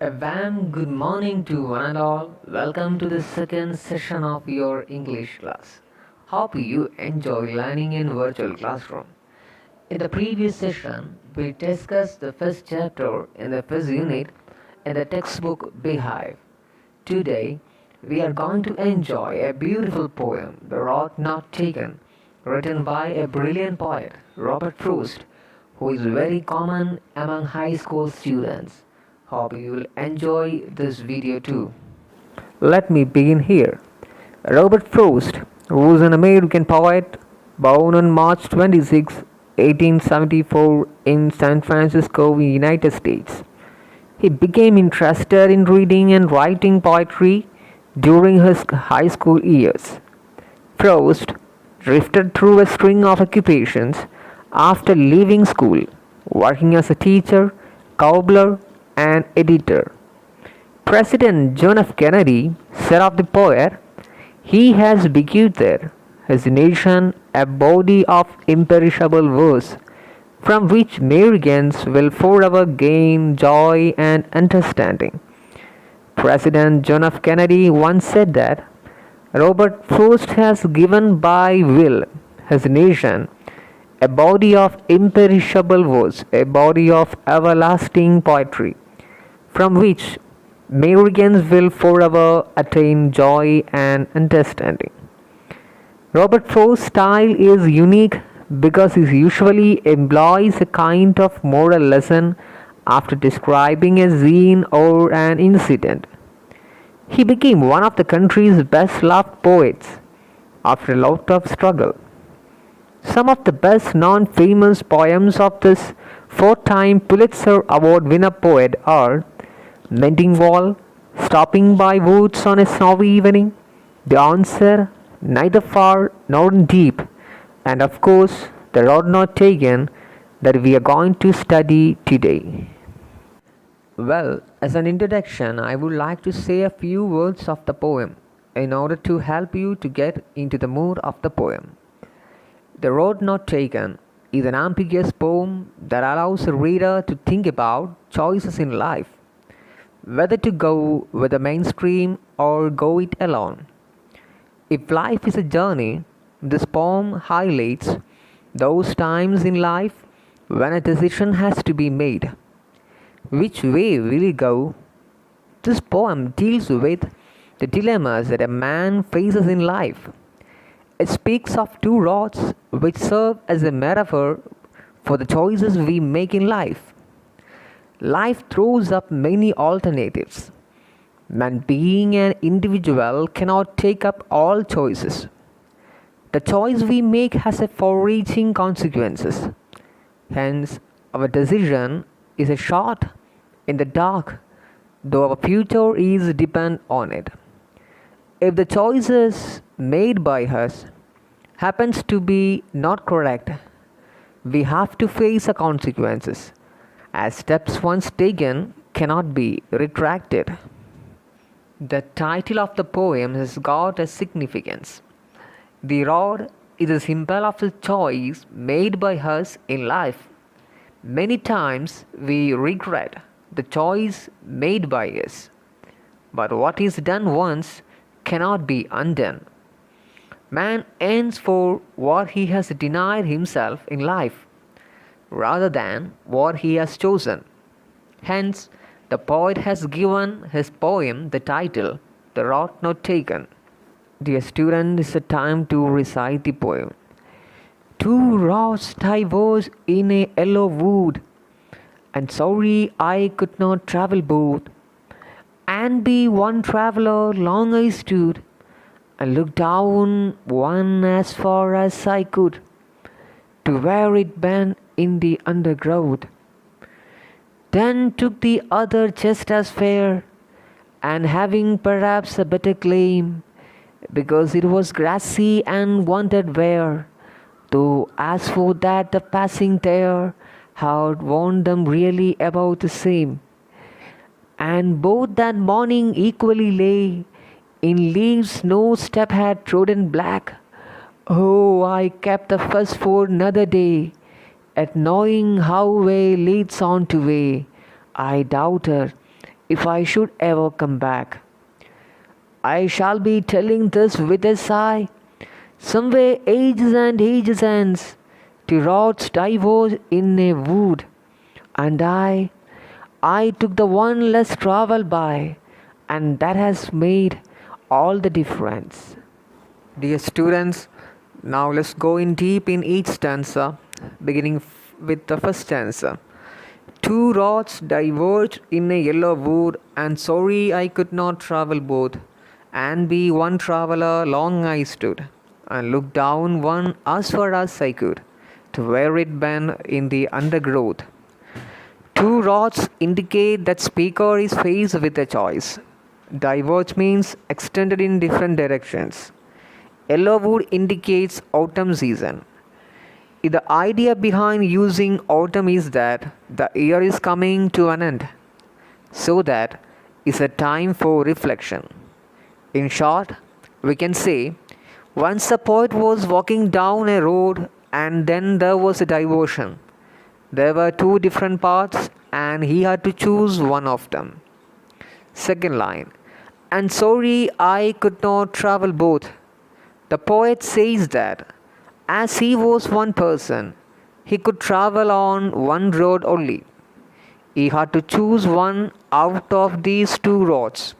A warm good morning to one and all. Welcome to the second session of your English class. Hope you enjoy learning in virtual classroom. In the previous session, we discussed the first chapter in the first unit in the textbook Beehive. Today, we are going to enjoy a beautiful poem, The Road Not Taken, written by a brilliant poet, Robert Frost, who is very common among high school students. Hope you will enjoy this video too. Let me begin here. Robert Frost was an American poet born on March 26, 1874 in San Francisco, United States. He became interested in reading and writing poetry during his high school years. Frost drifted through a string of occupations after leaving school, working as a teacher, cobbler, and editor. President John F. Kennedy said of the poet, "He has bequeathed his nation a body of imperishable verse from which Americans will forever gain joy and understanding." President John F. Kennedy once said that Robert Frost has given by will his nation a body of imperishable verse, a body of everlasting poetry, from which Americans will forever attain joy and understanding. Robert Frost's style is unique because he usually employs a kind of moral lesson after describing a scene or an incident. He became one of the country's best loved poets after a lot of struggle. Some of the best known famous poems of this four-time Pulitzer Award winner poet are Mending Wall, Stopping by Woods on a Snowy Evening, The Answer, Neither Far Nor Deep, and of course, The Road Not Taken that we are going to study today. Well, as an introduction, I would like to say a few words of the poem in order to help you to get into the mood of the poem. The Road Not Taken is an ambiguous poem that allows a reader to think about choices in life, whether to go with the mainstream or go it alone. If life is a journey, this poem highlights those times in life when a decision has to be made. Which way will you go? This poem deals with the dilemmas that a man faces in life. It speaks of two roads which serve as a metaphor for the choices we make in life. Life throws up many alternatives. Man, being an individual, cannot take up all choices. The choice we make has a far-reaching consequences. Hence, our decision is a shot in the dark, though our future is depend on it. If the choices made by us happens to be not correct, we have to face the consequences, as steps once taken cannot be retracted. The title of the poem has got a significance. The road is a symbol of the choice made by us in life. Many times we regret the choice made by us, but what is done once cannot be undone. Man aims for what he has denied himself in life, rather than what he has chosen. Hence, the poet has given his poem the title, The Road Not Taken. Dear student, it's a time to recite the poem. Two roads diverged in a yellow wood, and sorry I could not travel both. And be one traveler long I stood, and looked down one as far as I could, to where it bent in the undergrowth. Then took the other just as fair, and having perhaps a better claim, because it was grassy and wanted wear, though as for that the passing there had warned them really about the same. And both that morning equally lay in leaves no step had trodden black. Oh, I kept the first for another day, at knowing how way leads on to way. I doubted if I should ever come back. I shall be telling this with a sigh. Somewhere ages and ages hence, two roads diverged in a wood, and I took the one less traveled by, and that has made all the difference. Dear students, now let's go in deep in each stanza, beginning with the first stanza. Two roads diverged in a yellow wood, and sorry I could not travel both. And be one traveller long I stood, and looked down one as far as I could, to where it bent in the undergrowth. Two rods indicate that speaker is faced with a choice. Diverge means extended in different directions. Yellow wood indicates autumn season. The idea behind using autumn is that the year is coming to an end, so that is a time for reflection. In short, we can say once the poet was walking down a road and then there was a diversion. There were two different paths and he had to choose one of them. Second line, and sorry I could not travel both. The poet says that as he was one person, he could travel on one road only. He had to choose one out of these two roads.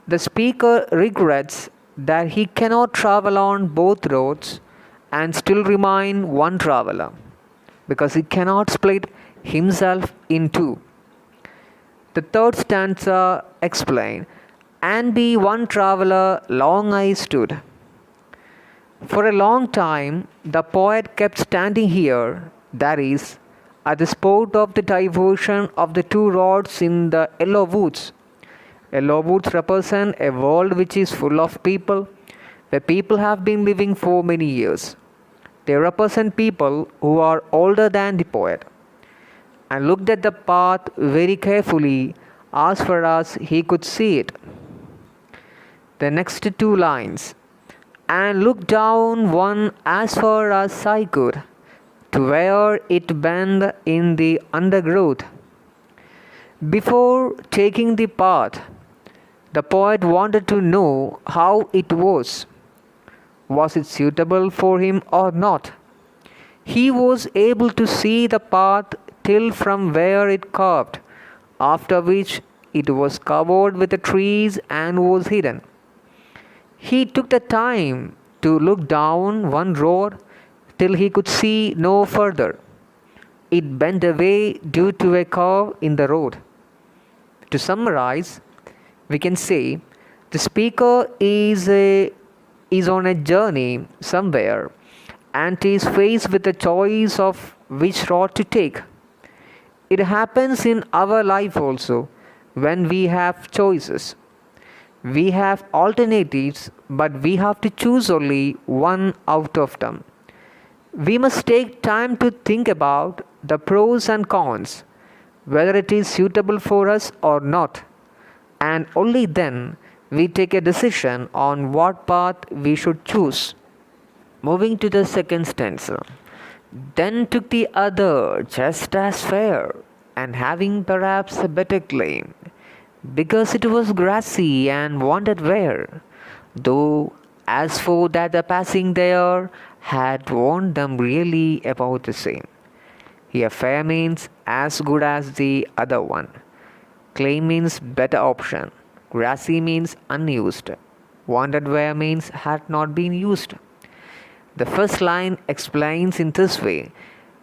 The speaker regrets that he cannot travel on both roads and still remain one traveler because he cannot split himself in two. The third stanza explains, and be one traveler long I stood. For a long time, the poet kept standing here, that is, at the spot of the diversion of the two roads in the yellow woods. Yellow woods represent a world which is full of people, where people have been living for many years. They represent people who are older than the poet, and looked at the path very carefully as far as he could see it. The next two lines, and looked down one as far as I could, to where it bent in the undergrowth. Before taking the path, the poet wanted to know how it was. Was it suitable for him or not? He was able to see the path till from where it curved, after which it was covered with the trees and was hidden. He took the time to look down one road till he could see no further. It bent away due to a curve in the road. To summarize, we can say the speaker is on a journey somewhere and is faced with the choice of which road to take. It happens in our life also when we have choices. We have alternatives, but we have to choose only one out of them. We must take time to think about the pros and cons, whether it is suitable for us or not, and only then we take a decision on what path we should choose. Moving to the second stanza. Then took the other just as fair, and having perhaps a better claim, because it was grassy and wanted wear, though as for that the passing there had warned them really about the same. Here fair means as good as the other one. Claim means better option. Grassy means unused. Wanted wear means had not been used. The first line explains in this way.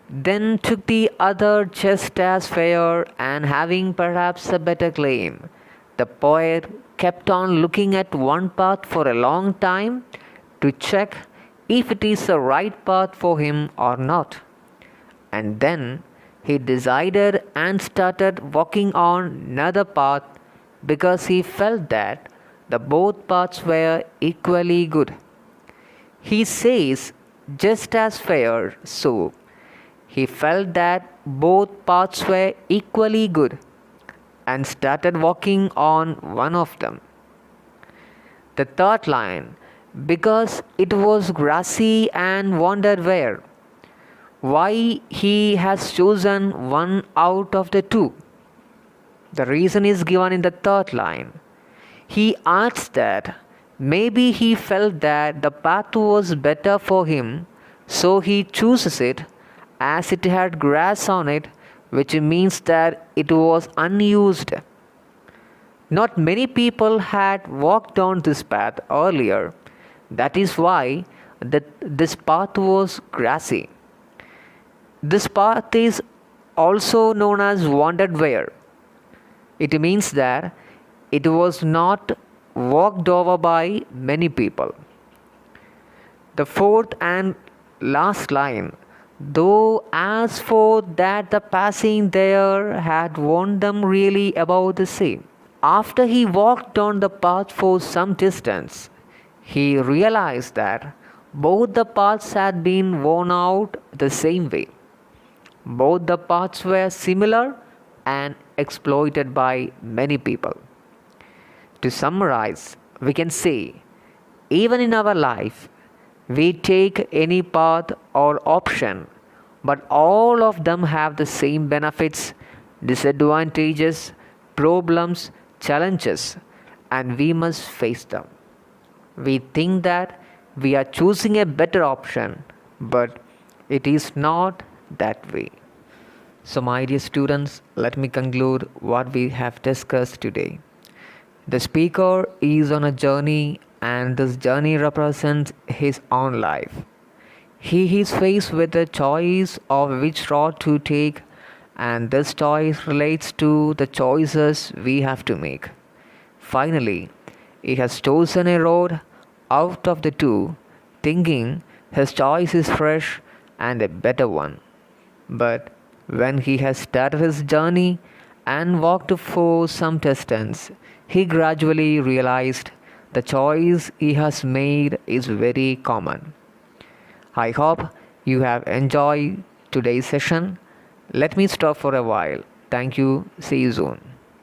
Then took the other just as fair, and having perhaps a better claim. The poet kept on looking at one path for a long time to check if it is the right path for him or not. And then he decided and started walking on another path because he felt that the both paths were equally good. He says just as fair, so he felt that both paths were equally good and started walking on one of them. The third line, because it was grassy and wandered where. Why he has chosen one out of the two. The reason is given in the third line. He adds that maybe he felt that the path was better for him, so he chooses it as it had grass on it, which means that it was unused. Not many people had walked down this path earlier. That is why this path was grassy. This path is also known as wandered where. It means that it was not walked over by many people. The fourth and last line, though as for that the passing there had warned them really about the same. After he walked on the path for some distance, he realized that both the paths had been worn out the same way. Both the paths were similar and exploited by many people. To summarize, we can say, even in our life, we take any path or option, but all of them have the same benefits, disadvantages, problems, challenges, and we must face them. We think that we are choosing a better option, but it is not that way. So, my dear students, let me conclude what we have discussed today. The speaker is on a journey, and this journey represents his own life. He is faced with the choice of which road to take, and this choice relates to the choices we have to make. Finally, he has chosen a road out of the two, thinking his choice is fresh and a better one. But when he has started his journey and walked for some distance, he gradually realized the choice he has made is very common. I hope you have enjoyed today's session. Let me stop for a while. Thank you. See you soon.